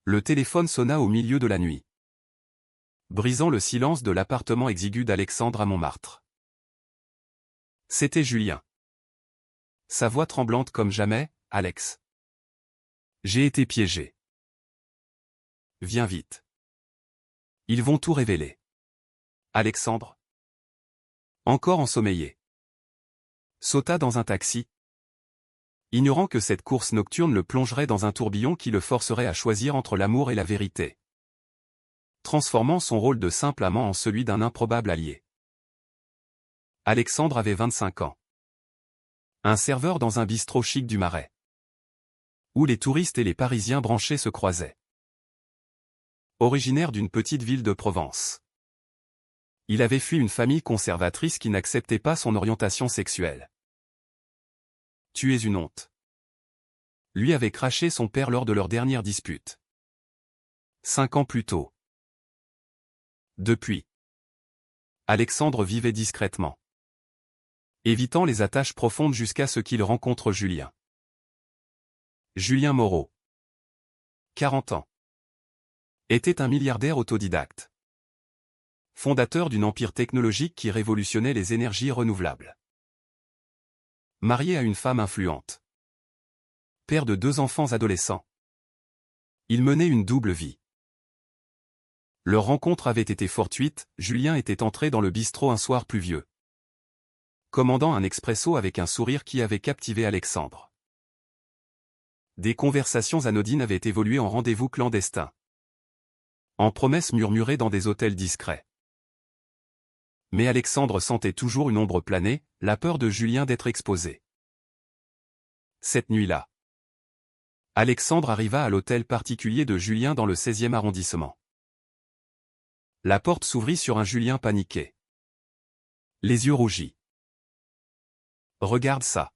Le téléphone sonna au milieu de la nuit, brisant le silence de l'appartement exigu d'Alexandre à Montmartre. C'était Julien. Sa voix tremblante comme jamais, « Alex. J'ai été piégé. Viens vite. Ils vont tout révéler. » Alexandre, encore ensommeillé, sauta dans un taxi, ignorant que cette course nocturne le plongerait dans un tourbillon qui le forcerait à choisir entre l'amour et la vérité, transformant son rôle de simple amant en celui d'un improbable allié. Alexandre avait 25 ans. Un serveur dans un bistrot chic du Marais, où les touristes et les Parisiens branchés se croisaient. Originaire d'une petite ville de Provence, il avait fui une famille conservatrice qui n'acceptait pas son orientation sexuelle. « Tu es une honte », lui avait craché son père lors de leur dernière dispute. 5 ans plus tôt. Depuis, Alexandre vivait discrètement, évitant les attaches profondes jusqu'à ce qu'il rencontre Julien. Julien Moreau, 40 ans, était un milliardaire autodidacte, fondateur d'un empire technologique qui révolutionnait les énergies renouvelables. Marié à une femme influente, père de 2 enfants adolescents, il menait une double vie. Leur rencontre avait été fortuite, Julien était entré dans le bistrot un soir pluvieux, commandant un expresso avec un sourire qui avait captivé Alexandre. Des conversations anodines avaient évolué en rendez-vous clandestins, en promesses murmurées dans des hôtels discrets. Mais Alexandre sentait toujours une ombre planer, la peur de Julien d'être exposé. Cette nuit-là, Alexandre arriva à l'hôtel particulier de Julien dans le 16e arrondissement. La porte s'ouvrit sur un Julien paniqué, les yeux rougis. « Regarde ça »,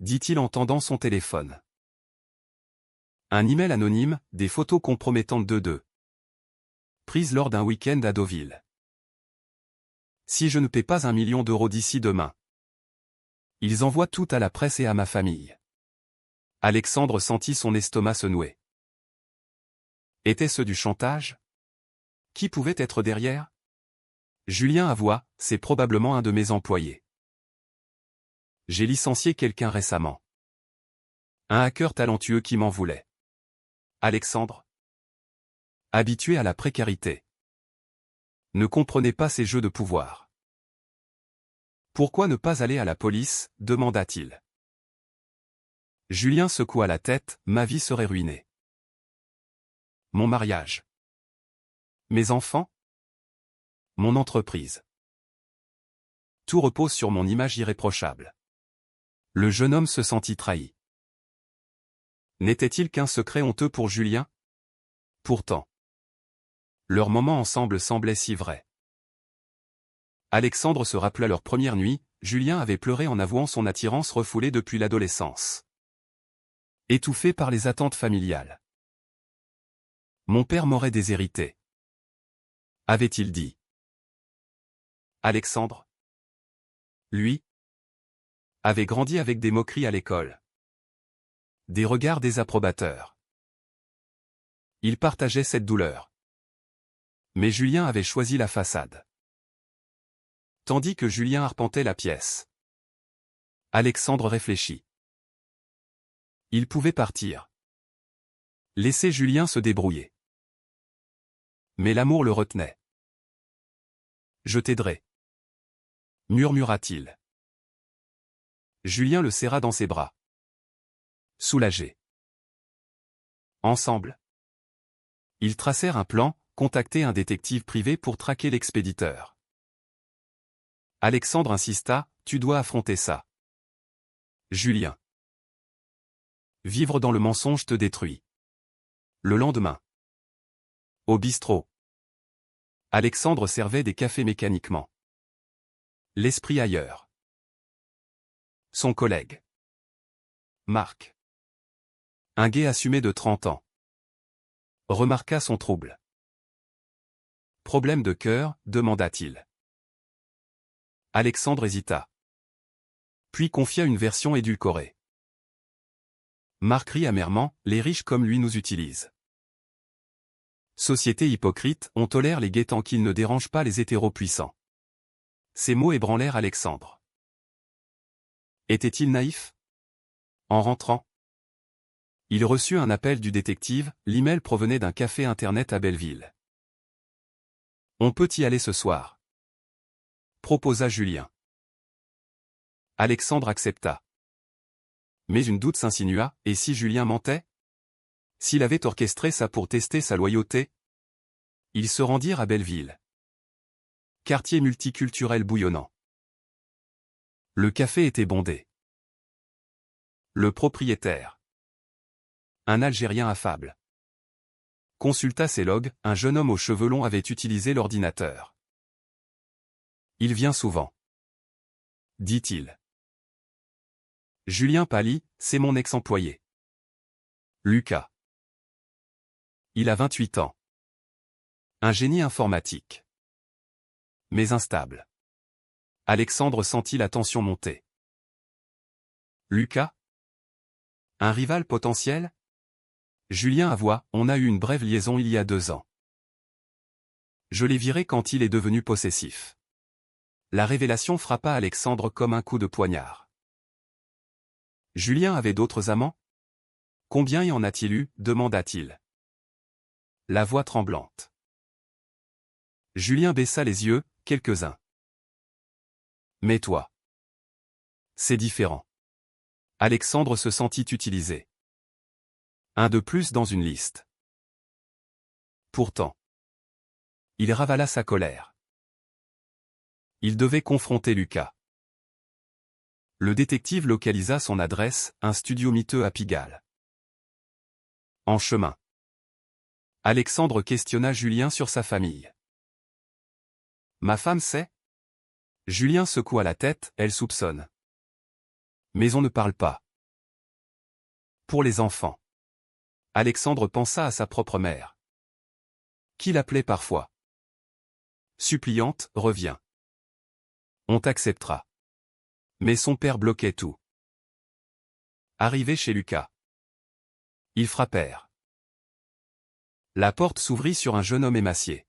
dit-il en tendant son téléphone. Un email anonyme, des photos compromettantes d'eux, prises lors d'un week-end à Deauville. « Si je ne paie pas 1 million d'euros d'ici demain, ils envoient tout à la presse et à ma famille. » Alexandre sentit son estomac se nouer. Était-ce du chantage? Qui pouvait être derrière? Julien avoua, « C'est probablement un de mes employés. J'ai licencié quelqu'un récemment. Un hacker talentueux qui m'en voulait. » Alexandre, habitué à la précarité, ne comprenait pas ces jeux de pouvoir. « Pourquoi ne pas aller à la police ?» demanda-t-il. Julien secoua la tête, « Ma vie serait ruinée. Mon mariage. Mes enfants. Mon entreprise. Tout repose sur mon image irréprochable. » Le jeune homme se sentit trahi. N'était-il qu'un secret honteux pour Julien? Pourtant, leur moment ensemble semblait si vrai. Alexandre se rappela leur première nuit, Julien avait pleuré en avouant son attirance refoulée depuis l'adolescence, étouffé par les attentes familiales. « Mon père m'aurait déshérité », avait-il dit. Alexandre, lui, avait grandi avec des moqueries à l'école, des regards désapprobateurs. Il partageait cette douleur. Mais Julien avait choisi la façade. Tandis que Julien arpentait la pièce, Alexandre réfléchit. Il pouvait partir, laisser Julien se débrouiller. Mais l'amour le retenait. « Je t'aiderai », murmura-t-il. Julien le serra dans ses bras, soulagé. Ensemble, ils tracèrent un plan, contacter un détective privé pour traquer l'expéditeur. Alexandre insista, « Tu dois affronter ça. Julien. Vivre dans le mensonge te détruit. » Le lendemain, au bistrot, Alexandre servait des cafés mécaniquement, l'esprit ailleurs. Son collègue, Marc, un gai assumé de 30 ans, remarqua son trouble. « Problème de cœur ?» demanda-t-il. Alexandre hésita, puis confia une version édulcorée. Marc rit amèrement, « Les riches comme lui nous utilisent. Société hypocrite, on tolère les gays tant qu'ils ne dérangent pas les hétéros puissants. Ces mots ébranlèrent Alexandre. Était-il naïf? En rentrant, il reçut un appel du détective, l'email provenait d'un café internet à Belleville. On peut y aller ce soir, proposa Julien. Alexandre accepta. Mais une doute s'insinua, et si Julien mentait? S'il avait orchestré ça pour tester sa loyauté? Ils se rendirent à Belleville. Quartier multiculturel bouillonnant. Le café était bondé. Le propriétaire, un Algérien affable, consulta ses logs, un jeune homme aux cheveux longs avait utilisé l'ordinateur. Il vient souvent, dit-il. Julien pâlit, c'est mon ex-employé. Lucas. Il a 28 ans. Un génie informatique. Mais instable. Alexandre sentit la tension monter. Lucas? Un rival potentiel? Julien avoua, on a eu une brève liaison il y a 2 ans. Je l'ai viré quand il est devenu possessif. La révélation frappa Alexandre comme un coup de poignard. Julien avait d'autres amants? Combien y en a-t-il eu? Demanda-t-il. La voix tremblante. Julien baissa les yeux, quelques-uns. Mais toi? C'est différent. Alexandre se sentit utilisé. Un de plus dans une liste. Pourtant, il ravala sa colère. Il devait confronter Lucas. Le détective localisa son adresse, un studio miteux à Pigalle. En chemin, Alexandre questionna Julien sur sa famille. Ma femme sait? Julien secoua la tête, elle soupçonne. Mais on ne parle pas. Pour les enfants. Alexandre pensa à sa propre mère. Qui l'appelait parfois. Suppliante, reviens. On t'acceptera. Mais son père bloquait tout. Arrivé chez Lucas. Ils frappèrent. La porte s'ouvrit sur un jeune homme émacié.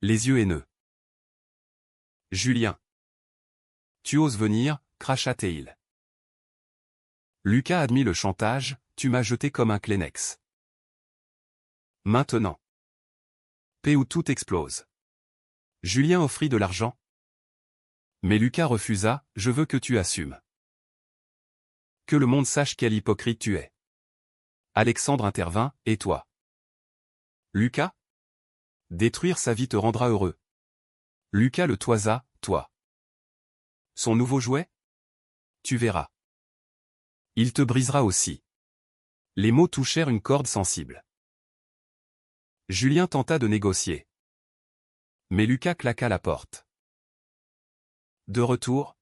Les yeux haineux. Julien. Tu oses venir, cracha-t-il. Lucas admit le chantage, tu m'as jeté comme un Kleenex. Maintenant. Paix ou tout explose. Julien offrit de l'argent. Mais Lucas refusa, je veux que tu assumes. Que le monde sache quel hypocrite tu es. Alexandre intervint, et toi? Lucas? Détruire sa vie te rendra heureux. Lucas le toisa, toi. Son nouveau jouet? Tu verras. Il te brisera aussi. Les mots touchèrent une corde sensible. Julien tenta de négocier. Mais Lucas claqua la porte. De retour?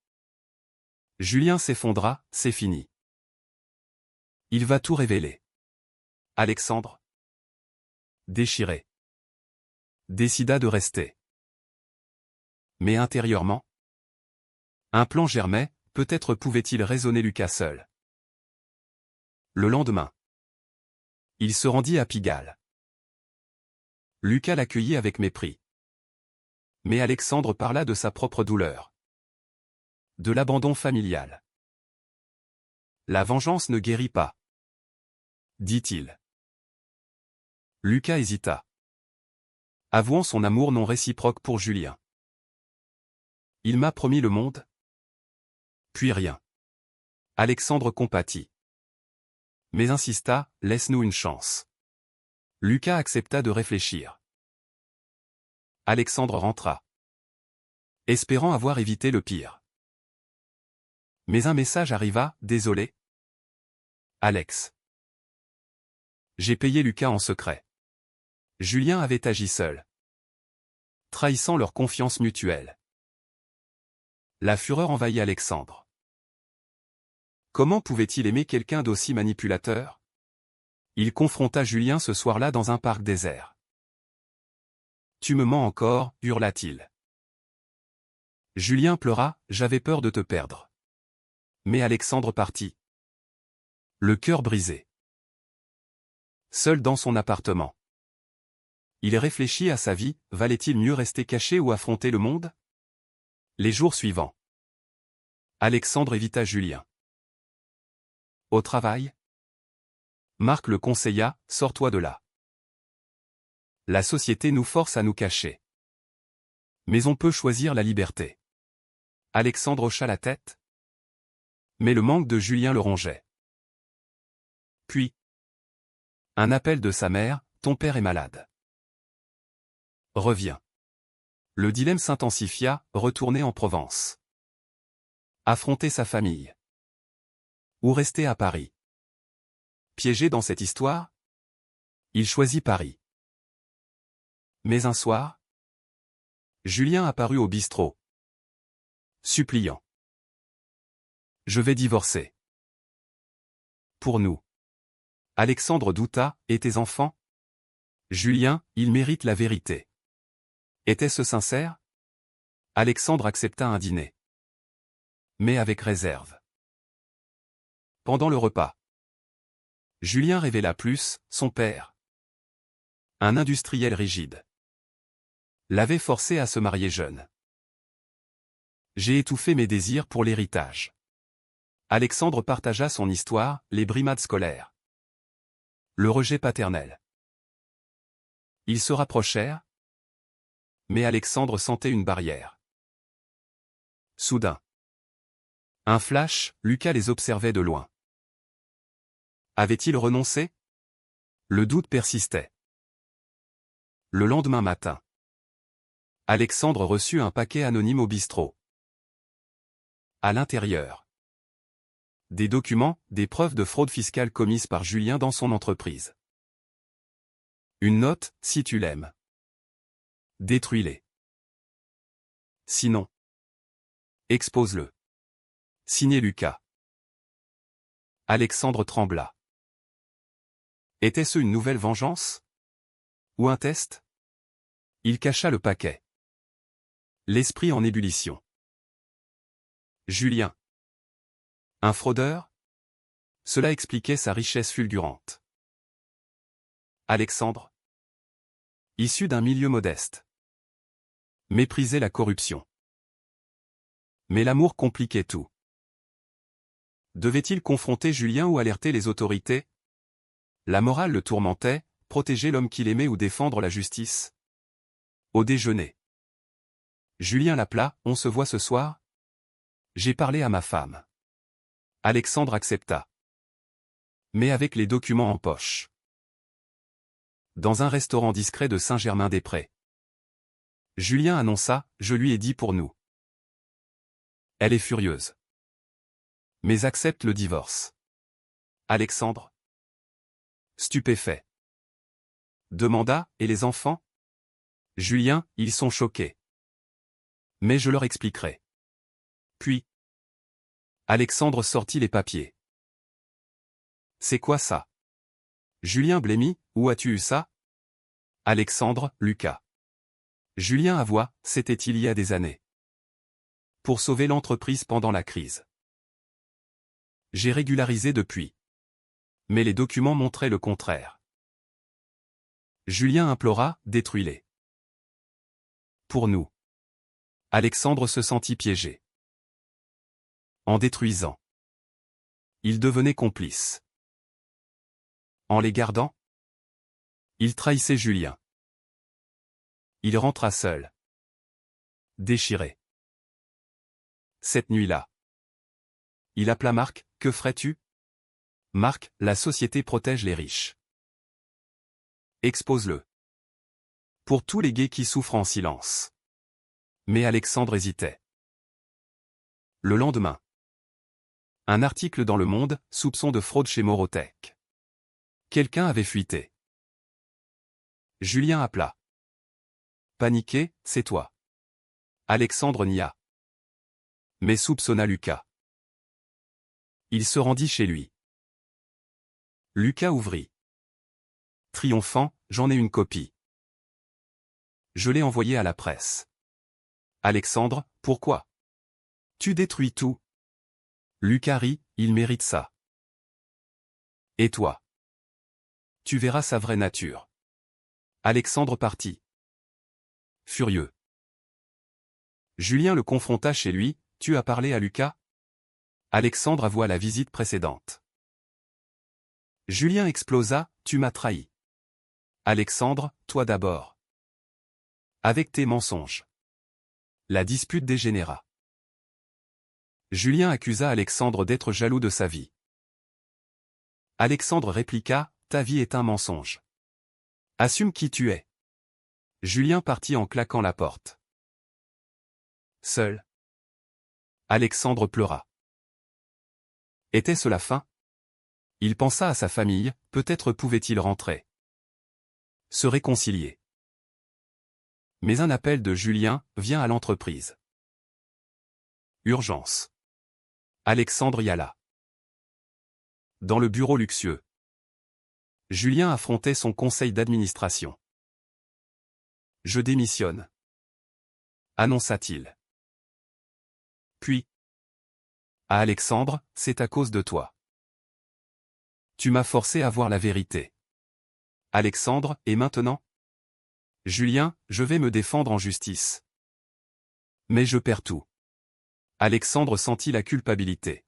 Julien s'effondra, c'est fini. Il va tout révéler. Alexandre, déchiré, décida de rester. Mais intérieurement, un plan germait, peut-être pouvait-il raisonner Lucas seul. Le lendemain, il se rendit à Pigalle. Lucas l'accueillit avec mépris. Mais Alexandre parla de sa propre douleur. De l'abandon familial. La vengeance ne guérit pas, dit-il. Lucas hésita, avouant son amour non réciproque pour Julien. Il m'a promis le monde? Puis rien. Alexandre compatit. Mais insista, laisse-nous une chance. Lucas accepta de réfléchir. Alexandre rentra, espérant avoir évité le pire. Mais un message arriva, désolé. Alex. J'ai payé Lucas en secret. Julien avait agi seul, trahissant leur confiance mutuelle. La fureur envahit Alexandre. Comment pouvait-il aimer quelqu'un d'aussi manipulateur? Il confronta Julien ce soir-là dans un parc désert. Tu me mens encore, hurla-t-il. Julien pleura, j'avais peur de te perdre. Mais Alexandre partit. Le cœur brisé. Seul dans son appartement. Il réfléchit à sa vie, valait-il mieux rester caché ou affronter le monde? Les jours suivants. Alexandre évita Julien. Au travail? Marc le conseilla, sors-toi de là. La société nous force à nous cacher. Mais on peut choisir la liberté. Alexandre hocha la tête. Mais le manque de Julien le rongeait. Puis, un appel de sa mère, ton père est malade. Reviens. Le dilemme s'intensifia, retourner en Provence. Affronter sa famille. Ou rester à Paris. Piégé dans cette histoire, il choisit Paris. Mais un soir, Julien apparut au bistrot. Suppliant. Je vais divorcer. Pour nous. Alexandre douta, et tes enfants? Julien, ils méritent la vérité. Était-ce sincère? Alexandre accepta un dîner. Mais avec réserve. Pendant le repas, Julien révéla plus, son père. Un industriel rigide. L'avait forcé à se marier jeune. J'ai étouffé mes désirs pour l'héritage. Alexandre partagea son histoire, les brimades scolaires. Le rejet paternel. Ils se rapprochèrent, mais Alexandre sentait une barrière. Soudain. Un flash, Lucas les observait de loin. Avait-il renoncé? Le doute persistait. Le lendemain matin. Alexandre reçut un paquet anonyme au bistrot. À l'intérieur. Des documents, des preuves de fraude fiscale commises par Julien dans son entreprise. Une note, si tu l'aimes. Détruis-les. Sinon. Expose-le. Signé Lucas. Alexandre trembla. Était-ce une nouvelle vengeance? Ou un test? Il cacha le paquet. L'esprit en ébullition. Julien. Un fraudeur? Cela expliquait sa richesse fulgurante. Alexandre. Issu d'un milieu modeste. Méprisait la corruption. Mais l'amour compliquait tout. Devait-il confronter Julien ou alerter les autorités? La morale le tourmentait, protéger l'homme qu'il aimait ou défendre la justice. Au déjeuner. Julien l'appela, on se voit ce soir? J'ai parlé à ma femme. Alexandre accepta. Mais avec les documents en poche. Dans un restaurant discret de Saint-Germain-des-Prés. Julien annonça, je lui ai dit pour nous. Elle est furieuse. Mais accepte le divorce. Alexandre. Stupéfait. Demanda, et les enfants? Julien, ils sont choqués. Mais je leur expliquerai. Puis. Alexandre sortit les papiers. C'est quoi ça? Julien blêmit, où as-tu eu ça? Alexandre, Lucas. Julien avoua, c'était il y a des années. Pour sauver l'entreprise pendant la crise. J'ai régularisé depuis. Mais les documents montraient le contraire. Julien implora, détruis-les. Pour nous. Alexandre se sentit piégé. En détruisant. Il devenait complice. En les gardant. Il trahissait Julien. Il rentra seul. Déchiré. Cette nuit-là. Il appela Marc, que ferais-tu? Marc, la société protège les riches. Expose-le. Pour tous les gays qui souffrent en silence. Mais Alexandre hésitait. Le lendemain. Un article dans Le Monde, soupçon de fraude chez Morotech. Quelqu'un avait fuité. Julien appela. Paniqué, c'est toi. Alexandre nia. Mais soupçonna Lucas. Il se rendit chez lui. Lucas ouvrit. Triomphant, j'en ai une copie. Je l'ai envoyé à la presse. Alexandre, pourquoi? Tu détruis tout. Lucas rit, il mérite ça. Et toi? Tu verras sa vraie nature. Alexandre partit. Furieux. Julien le confronta chez lui. « Tu as parlé à Lucas ?» Alexandre avoua la visite précédente. Julien explosa. « Tu m'as trahi. » Alexandre, toi d'abord. Avec tes mensonges. La dispute dégénéra. Julien accusa Alexandre d'être jaloux de sa vie. Alexandre répliqua, « Ta vie est un mensonge. Assume qui tu es. » Julien partit en claquant la porte. Seul. Alexandre pleura. Était-ce la fin? Il pensa à sa famille, peut-être pouvait-il rentrer. Se réconcilier. Mais un appel de Julien vient à l'entreprise. Urgence. Alexandre y alla. Dans le bureau luxueux. Julien affrontait son conseil d'administration. « Je démissionne. » annonça-t-il. Puis. À Alexandre, c'est à cause de toi. Tu m'as forcé à voir la vérité. Alexandre, et maintenant? Julien, je vais me défendre en justice. Mais je perds tout. Alexandre sentit la culpabilité.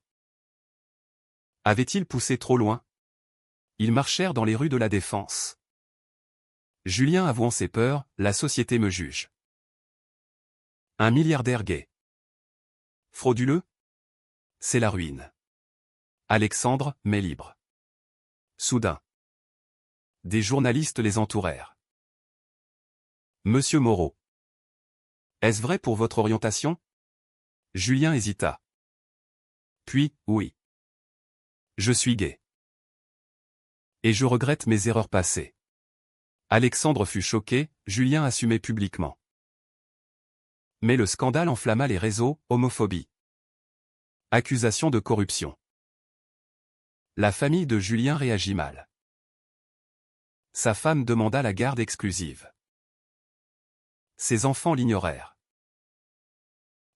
Avait-il poussé trop loin? Ils marchèrent dans les rues de la Défense. Julien avouant ses peurs, la société me juge. Un milliardaire gay. Frauduleux? C'est la ruine. Alexandre, mais libre. Soudain. Des journalistes les entourèrent. Monsieur Moreau. Est-ce vrai pour votre orientation? Julien hésita. Puis, oui. Je suis gay. Et je regrette mes erreurs passées. Alexandre fut choqué, Julien assumait publiquement. Mais le scandale enflamma les réseaux, homophobie. Accusation de corruption. La famille de Julien réagit mal. Sa femme demanda la garde exclusive. Ses enfants l'ignorèrent.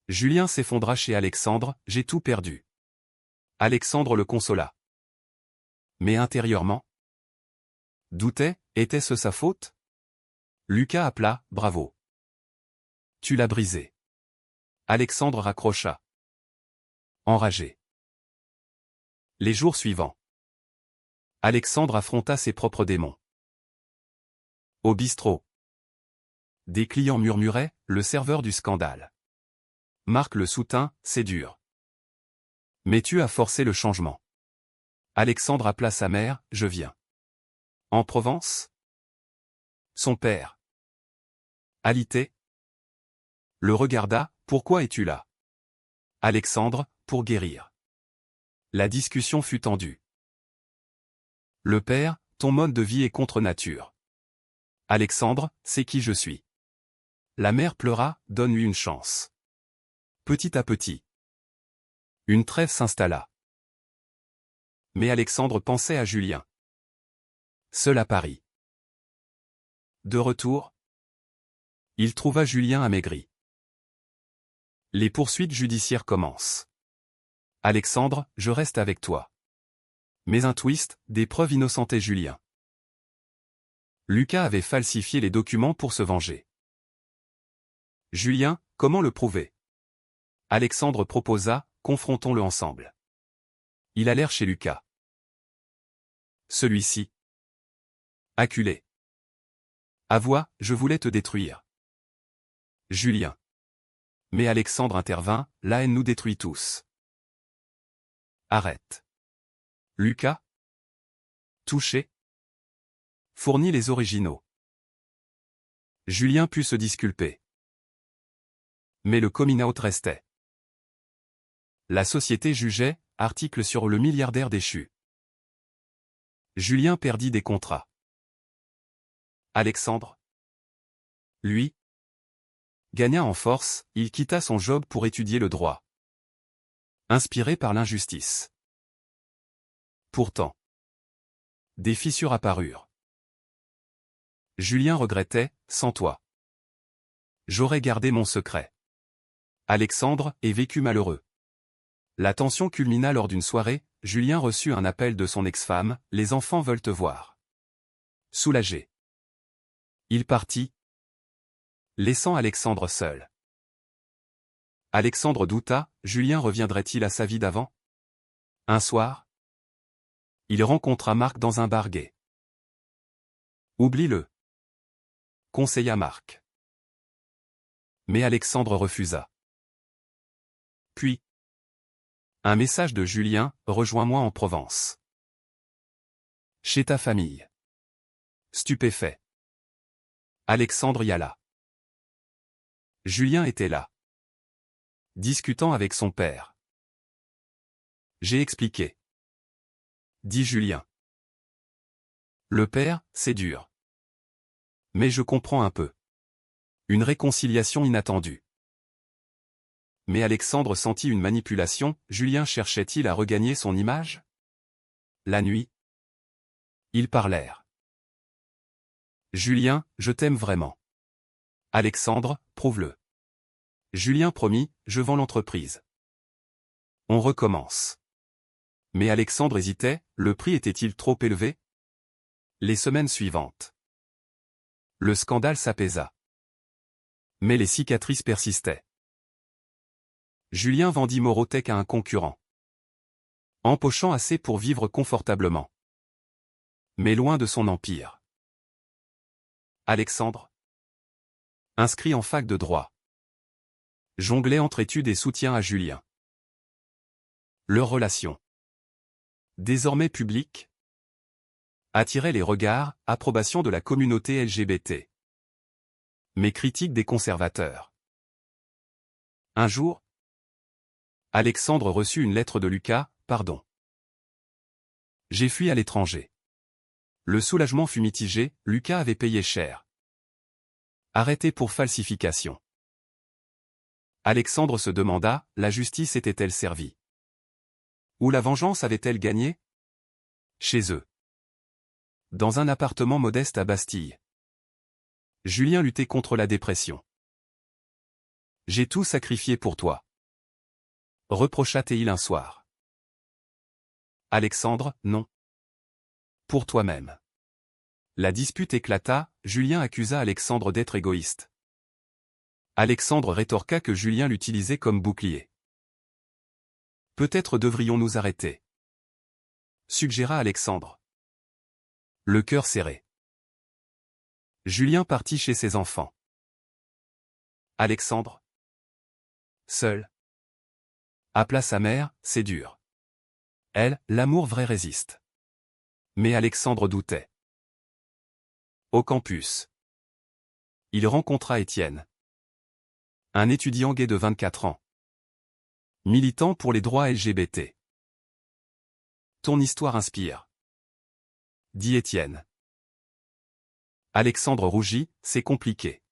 Julien s'effondra chez Alexandre, « J'ai tout perdu. » Alexandre le consola. Mais intérieurement? Doutait, était-ce sa faute? Lucas appela, « Bravo. Tu l'as brisé. » Alexandre raccrocha. Enragé. Les jours suivants. Alexandre affronta ses propres démons. Au bistrot. Des clients murmuraient, le serveur du scandale. Marc le soutint, c'est dur. Mais tu as forcé le changement. Alexandre appela sa mère, je viens. En Provence? Son père. Alité? Le regarda, pourquoi es-tu là? Alexandre, pour guérir. La discussion fut tendue. Le père, ton mode de vie est contre nature. Alexandre, c'est qui je suis. La mère pleura, donne-lui une chance. Petit à petit. Une trêve s'installa. Mais Alexandre pensait à Julien. Seul à Paris. De retour, il trouva Julien amaigri. Les poursuites judiciaires commencent. Alexandre, je reste avec toi. Mais un twist, des preuves innocentaient Julien. Lucas avait falsifié les documents pour se venger. Julien, comment le prouver? Alexandre proposa, confrontons-le ensemble. Ils allèrent chez Lucas. Celui-ci. Acculé. Avoua, je voulais te détruire. Julien. Mais Alexandre intervint, la haine nous détruit tous. Arrête. Lucas. Touché. Fournit les originaux. Julien put se disculper. Mais le coming out restait. La société jugeait, article sur le milliardaire déchu. Julien perdit des contrats. Alexandre. Lui. Gagna en force, il quitta son job pour étudier le droit. Inspiré par l'injustice. Pourtant. Des fissures apparurent. Julien regrettait, sans toi. J'aurais gardé mon secret. Alexandre est vécu malheureux. La tension culmina lors d'une soirée, Julien reçut un appel de son ex-femme, les enfants veulent te voir. Soulagé. Il partit, laissant Alexandre seul. Alexandre douta, Julien reviendrait-il à sa vie d'avant? Un soir, il rencontra Marc dans un bar gay. Oublie-le, conseilla Marc. Mais Alexandre refusa. Puis, un message de Julien, rejoins-moi en Provence. Chez ta famille. Stupéfait. Alexandre y alla. Julien était là. Discutant avec son père. J'ai expliqué. Dit Julien. Le père, c'est dur. Mais je comprends un peu. Une réconciliation inattendue. Mais Alexandre sentit une manipulation, Julien cherchait-il à regagner son image? La nuit. Ils parlèrent. Julien, je t'aime vraiment. Alexandre, prouve-le. Julien promit, je vends l'entreprise. On recommence. Mais Alexandre hésitait, le prix était-il trop élevé? Les semaines suivantes. Le scandale s'apaisa. Mais les cicatrices persistaient. Julien vendit Morotech à un concurrent. Empochant assez pour vivre confortablement. Mais loin de son empire. Alexandre, inscrit en fac de droit, jonglait entre études et soutien à Julien. Leur relation, désormais publique, attirait les regards, approbation de la communauté LGBT. Mais critique des conservateurs. Un jour, Alexandre reçut une lettre de Lucas, pardon. J'ai fui à l'étranger. Le soulagement fut mitigé, Lucas avait payé cher. Arrêté pour falsification. Alexandre se demanda, la justice était-elle servie? Ou la vengeance avait-elle gagné? Chez eux. Dans un appartement modeste à Bastille. Julien luttait contre la dépression. J'ai tout sacrifié pour toi. Reprocha Théil un soir. Alexandre, non. Pour toi-même. La dispute éclata, Julien accusa Alexandre d'être égoïste. Alexandre rétorqua que Julien l'utilisait comme bouclier. Peut-être devrions-nous arrêter, suggéra Alexandre. Le cœur serré. Julien partit chez ses enfants. Alexandre, seul, appela sa mère, c'est dur. Elle, l'amour vrai résiste. Mais Alexandre doutait. Au campus. Il rencontra Étienne. Un étudiant gay de 24 ans. Militant pour les droits LGBT. Ton histoire inspire. Dit Étienne. Alexandre rougit, c'est compliqué.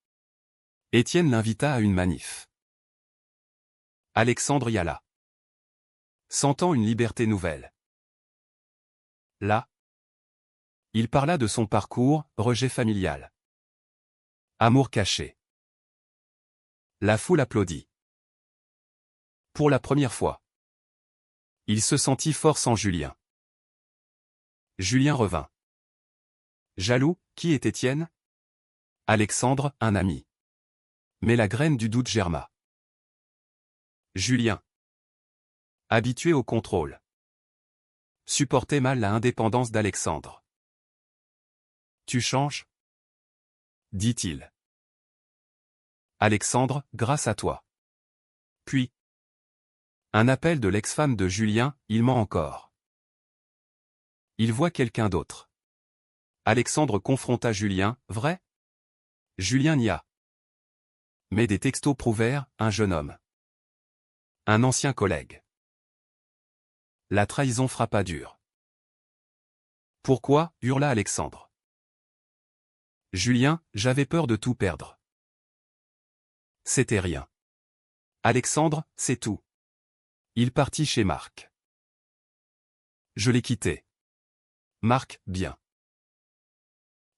Étienne l'invita à une manif. Alexandre y alla. Sentant une liberté nouvelle. Là, il parla de son parcours, rejet familial. Amour caché. La foule applaudit. Pour la première fois. Il se sentit fort sans Julien. Julien revint. Jaloux, qui est Étienne? Alexandre, un ami. Mais la graine du doute germa. Julien, habitué au contrôle, supportait mal la indépendance d'Alexandre. Tu changes? Dit-il. Alexandre, grâce à toi. Puis, un appel de l'ex-femme de Julien, il ment encore. Il voit quelqu'un d'autre. Alexandre confronta Julien, vrai? Julien nia. Mais des textos prouvèrent, un jeune homme. Un ancien collègue. La trahison frappa dur. Pourquoi? Hurla Alexandre. Julien, j'avais peur de tout perdre. C'était rien. Alexandre, c'est tout. Il partit chez Marc. Je l'ai quitté. Marc, bien.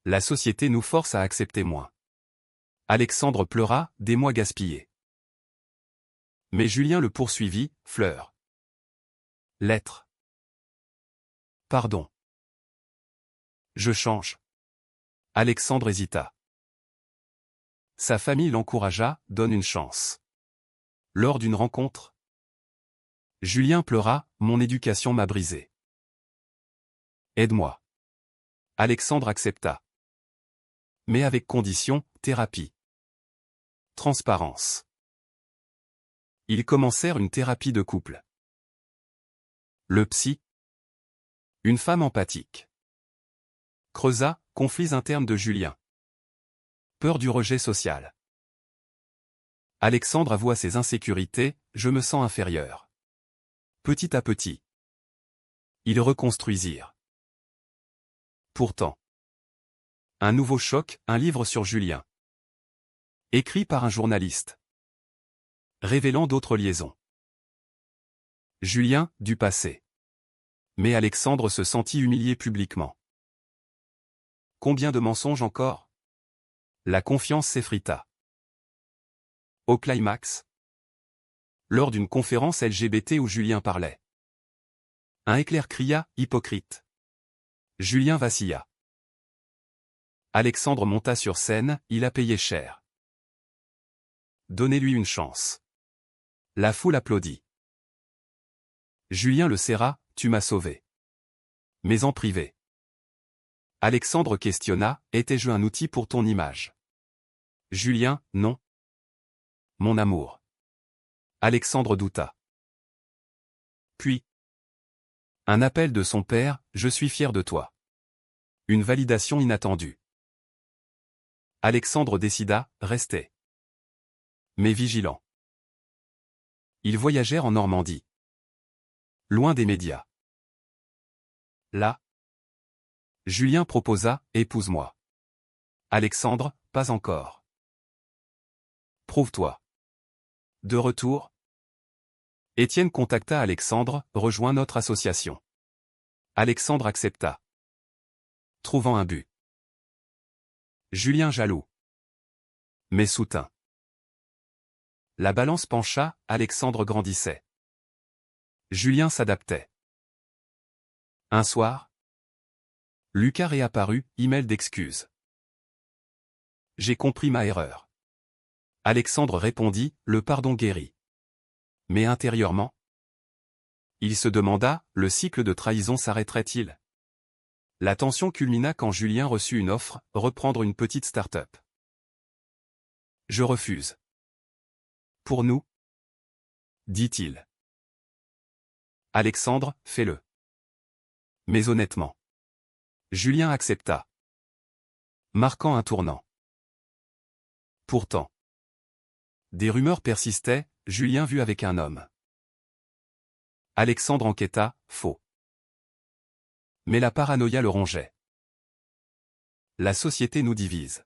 La société nous force à accepter moins. Alexandre pleura, des mois gaspillés. Mais Julien le poursuivit, fleurs. Lettres. Pardon. Je change. Alexandre hésita. Sa famille l'encouragea, donne une chance. Lors d'une rencontre, Julien pleura, mon éducation m'a brisé. Aide-moi. Alexandre accepta. Mais avec condition, thérapie. Transparence. Ils commencèrent une thérapie de couple. Le psy. Une femme empathique. Creusa, conflits internes de Julien. Peur du rejet social. Alexandre avoua ses insécurités, je me sens inférieur. Petit à petit. Ils reconstruisirent. Pourtant. Un nouveau choc, un livre sur Julien. Écrit par un journaliste. Révélant d'autres liaisons. Julien, du passé. Mais Alexandre se sentit humilié publiquement. Combien de mensonges encore? La confiance s'effrita. Au climax. Lors d'une conférence LGBT où Julien parlait. Un éclair cria, hypocrite. Julien vacilla. Alexandre monta sur scène, il a payé cher. Donnez-lui une chance. La foule applaudit. Julien le serra, tu m'as sauvé. Mais en privé. Alexandre questionna, étais-je un outil pour ton image? Julien, non. Mon amour. Alexandre douta. Puis. Un appel de son père, je suis fier de toi. Une validation inattendue. Alexandre décida, rester. Mais vigilant. Ils voyagèrent en Normandie. Loin des médias. Là. Julien proposa, épouse-moi. Alexandre, pas encore. Prouve-toi. De retour. Étienne contacta Alexandre, rejoins notre association. Alexandre accepta. Trouvant un but. Julien jaloux. Mais soutint. La balance pencha, Alexandre grandissait. Julien s'adaptait. Un soir. Lucas réapparut, email d'excuses. J'ai compris ma erreur. Alexandre répondit, le pardon guérit. Mais intérieurement, il se demanda, le cycle de trahison s'arrêterait-il? La tension culmina quand Julien reçut une offre, reprendre une petite start-up. Je refuse. Pour nous? Dit-il. Alexandre, fais-le. Mais honnêtement. Julien accepta. Marquant un tournant. Pourtant. Des rumeurs persistaient, Julien vu avec un homme. Alexandre enquêta, faux. Mais la paranoïa le rongeait. La société nous divise.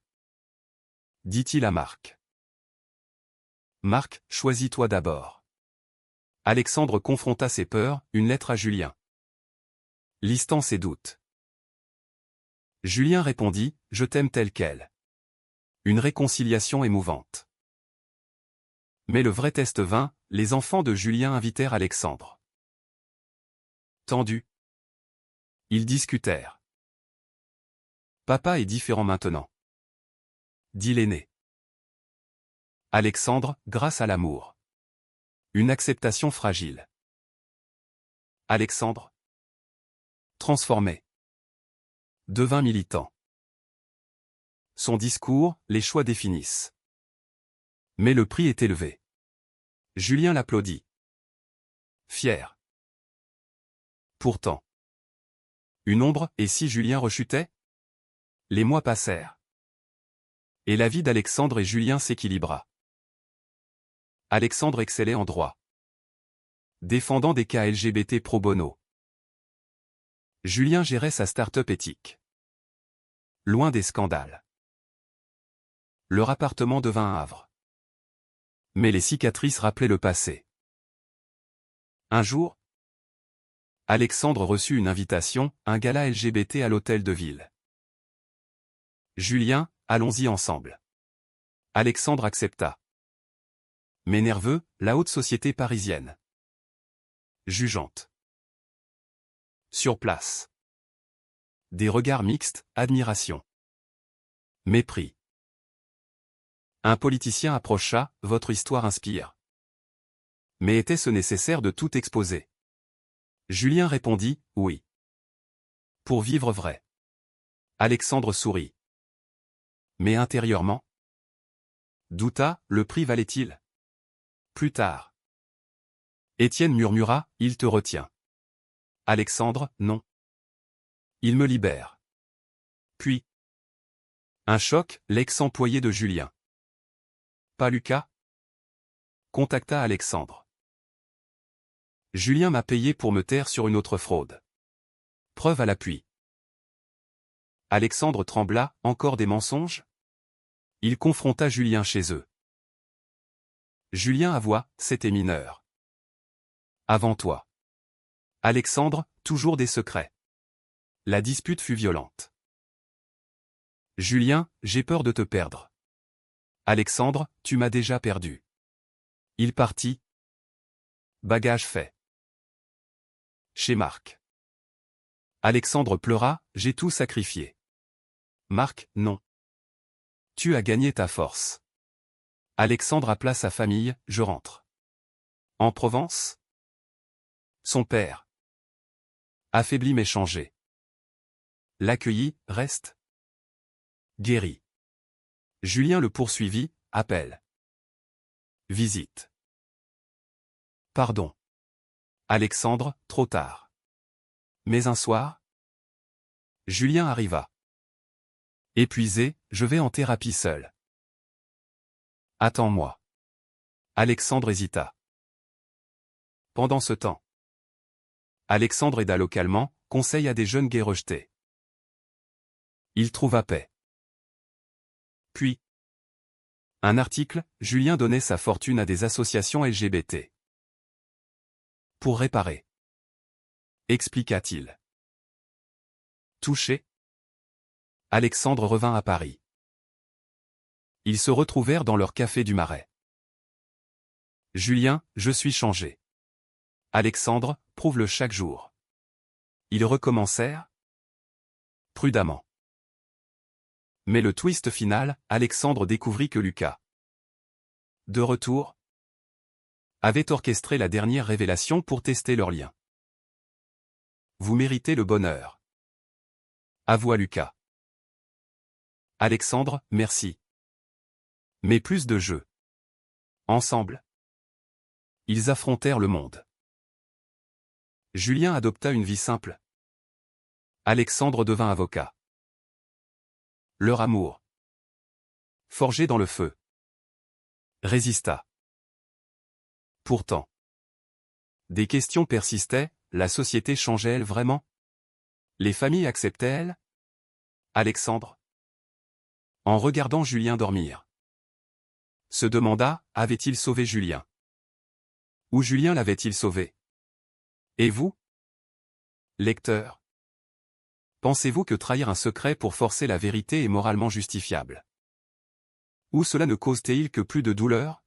Dit-il à Marc. Marc, choisis-toi d'abord. Alexandre confronta ses peurs, une lettre à Julien. Listant ses doutes. Julien répondit, je t'aime tel quel. Une réconciliation émouvante. Mais le vrai test vint, les enfants de Julien invitèrent Alexandre. Tendu. Ils discutèrent. Papa est différent maintenant. Dit l'aîné. Alexandre, grâce à l'amour. Une acceptation fragile. Alexandre. Transformé. Devint militant. Son discours, les choix définissent. Mais le prix est élevé. Julien l'applaudit. Fier. Pourtant. Une ombre, et si Julien rechutait? Les mois passèrent. Et la vie d'Alexandre et Julien s'équilibra. Alexandre excellait en droit. Défendant des cas LGBT pro bono. Julien gérait sa start-up éthique. Loin des scandales. Leur appartement devint un havre. Mais les cicatrices rappelaient le passé. Un jour, Alexandre reçut une invitation, un gala LGBT à l'hôtel de ville. Julien, allons-y ensemble. Alexandre accepta. Mais nerveux, la haute société parisienne. Jugeante. Sur place. Des regards mixtes, admiration. Mépris. Un politicien approcha, votre histoire inspire. Mais était-ce nécessaire de tout exposer? Julien répondit, oui. Pour vivre vrai. Alexandre sourit. Mais intérieurement? Douta, le prix valait-il? Plus tard. Étienne murmura, il te retient. Alexandre, non. Il me libère. Puis. Un choc, l'ex-employé de Julien. Pas Lucas? Contacta Alexandre. Julien m'a payé pour me taire sur une autre fraude. Preuve à l'appui. Alexandre trembla, encore des mensonges? Il confronta Julien chez eux. Julien avoua, c'était mineur. Avant toi. Alexandre, toujours des secrets. La dispute fut violente. Julien, j'ai peur de te perdre. Alexandre, tu m'as déjà perdu. Il partit. Bagage fait. Chez Marc. Alexandre pleura, j'ai tout sacrifié. Marc, non. Tu as gagné ta force. Alexandre appela sa famille, je rentre. En Provence? Son père. Affaibli mais changé. L'accueillit, reste. Guéri. Julien le poursuivit, appel. Visite. Pardon. Alexandre, trop tard. Mais un soir? Julien arriva. Épuisé, je vais en thérapie seul. Attends-moi. Alexandre hésita. Pendant ce temps. Alexandre aida localement, conseille à des jeunes gays rejetés. Il trouva paix. Puis. Un article, Julien donnait sa fortune à des associations LGBT. Pour réparer. Expliqua-t-il. Touché. Alexandre revint à Paris. Ils se retrouvèrent dans leur café du Marais. Julien, je suis changé. Alexandre, prouve-le chaque jour. Ils recommencèrent. Prudemment. Mais le twist final, Alexandre découvrit que Lucas, de retour, avait orchestré la dernière révélation pour tester leur lien. Vous méritez le bonheur. Avoua Lucas. Alexandre, merci. Mais plus de jeu. Ensemble. Ils affrontèrent le monde. Julien adopta une vie simple. Alexandre devint avocat. Leur amour, forgé dans le feu, résista. Pourtant, des questions persistaient, la société changeait-elle vraiment? Les familles acceptaient-elles? Alexandre, en regardant Julien dormir, se demanda, avait-il sauvé Julien? Ou Julien l'avait-il sauvé? Et vous? Lecteur, pensez-vous que trahir un secret pour forcer la vérité est moralement justifiable? Ou cela ne cause-t-il que plus de douleur?